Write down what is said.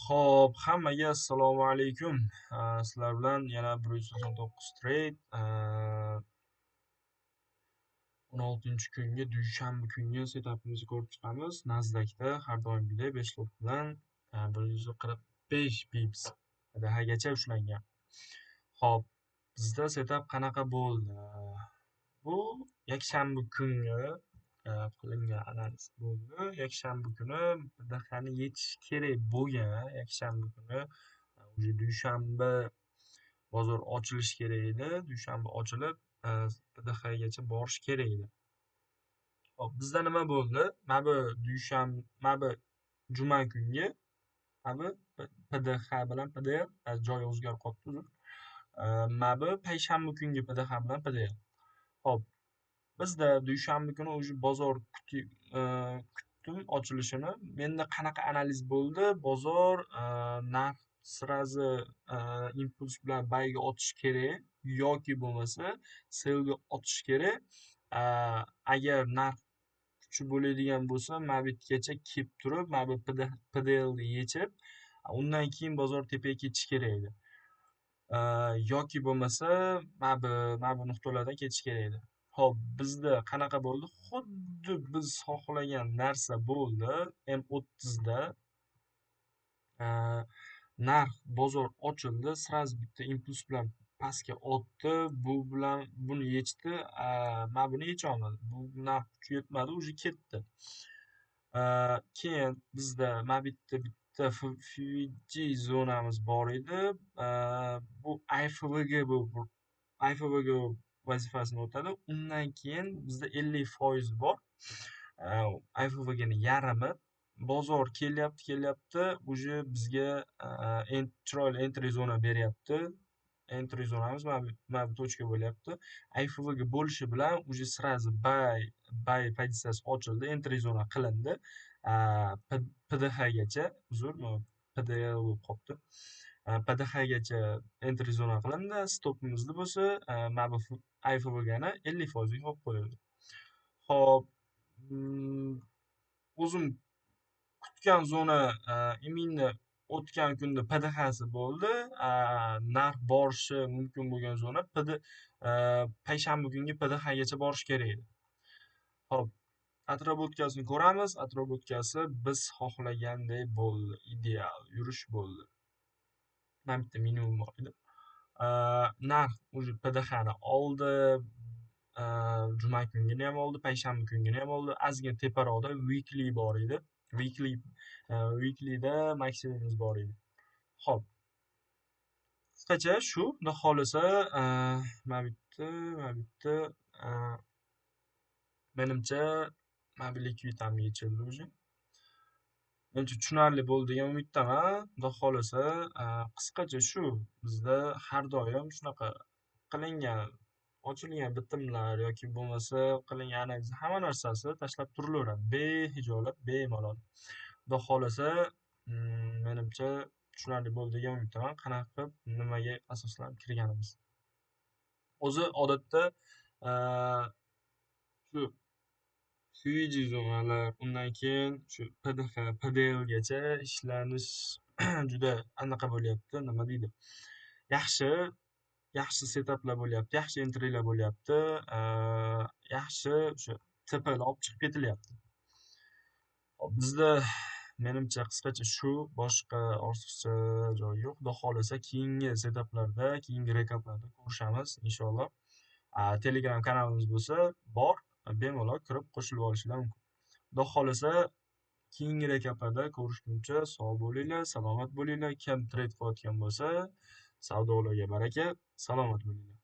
Xo'p, hammaga assalomu alaykum. Sizlar bilan yana 189 trade 16-kunga dushanba kungi setapimizni ko'rib chiqamiz. Nasdaqda har doimgidek 5 lot bilan 145 pips hagacha ushlangan. Xo'p, bizda setap qanaqa bo'ldi? Bu yakshanba kungi qilingan analiz bo'ldi. Yakshanba kuni BDXni yechish kerak bo'lgan. Yakshanba kuni уже dushanba bozor ochilishi kerak edi. Dushanba ochilib BDXgacha borish kerak edi. Hop, bizda nima bo'ldi? Mana bu juma kungi mana bu PDX bilan PDL joyi o'zgarib qolibdi uzr. Mana bu payshanba kungi PDX bilan PDL. Hop, bizda dushanba kuni уже bozor kutdim ochilishini. Menda qanaqa analiz bo'ldi? Bozor narx srazi impuls bilan bayga otish kerak yoki bo'lmasa sellga otish kerak. Agar narx kuchi bo'ladigan bo'lsa, mana bu yergacha kelib turib, mana bu PDL ni yechib, undan keyin bozor tepaga ketishi kerak edi. Yoki bo'lmasa mana bu nuqtalardan ketish kerak edi. Xo'p, bizda qanaqa bo'ldi? Xuddi biz xohlagan narsa bo'ldi. M30 da narx bozor ochildi, sraz bitta impuls bilan pastga otdi, bu bilan buni yechdi, mana buni yecha olmadi. Bu narx kuchi yetmadi, уже ketdi. Keyin bizda mana bitta Fuji zonamiz bor edi. Bu IFVG vazifasini o'tadi. Undan keyin bizda 50% bor. IFVG ni yarimi bozor kelyapti, уже bizga chiroyli entry zona beryapti. Entry zonamiz mana bu tochka bo'lyapti. IFVG bo'lishi bilan уже сразу buy pozitsiyasi ochildi, entry zona qilindi. PDX gacha, uzr, PDL bo'lib qolibdi. PDX gacha entry zona qilindi. Stopimizda bo'lsa, mana bu IFVG ni 50% ga qo'yib qo'yildi. Xo'p, o'zim kutgan zona именно o'tgan kunda PDXsi bo'ldi. Narx borishi mumkin bo'lgan zona payshanba kungi PDXgacha borish kerak edi. Xo'p, atrobotgasini ko'ramiz. Atrobotgasi biz xohlagandek bo'ldi. Ideal yurish bo'ldi. Mana bitta minimum bor edi. Narx уже PDXni oldi. Juma kungini ham oldi, payshanba kungini ham oldi. Ozgina teparoqda weekly bor edi. Weeklyda maksimumimiz bor edi. Xo'p. Qisqacha shu, xudo xolisa, mana bitta menimcha mana bu likviditamni yechildi уже. Menimcha tushunarli bo'ldi degan umiddaman. Xudo xolisa, qisqacha shu. Bizda har doim shunaqa qilingan ochilgan bitimlar yoki bo'lmasa qilingan analiz hamma narsasi tashlab turilaveradi. Behijolat, bemalol. Xudo xolisa, menimcha tushunarli bo'ldi degan umiddaman. Qanaqa qilib, nimaga asoslanib kirganimiz. O'zi odatda shu Fuji zonalar, undan keyin shu PDX, PDL gacha ishlanish juda anaqa bo'lyapti, nima deydi? Yaxshi setaplar bo'lyapti, yaxshi entrylar bo'lyapti, yaxshi o'sha tepaga olib chiqib ketilyapti. Bizda menimcha qisqacha shu, boshqa ortiqcha joyi yo'q. Xudo xolisa keyingi setaplarda, keyingi rekaplarda ko'rishamiz inshaalloh. Telegram kanalimiz bo'lsa bor, bemalol kirib qo'shilib olishinglar mumkin. Xudo xolisa keyingi rekaplarda ko'rishguncha sog' bo'linglar, salomat bo'linglar. Kim trade qilayotgan bo'lsa, savdolarga baraka, salomat bo'linglar.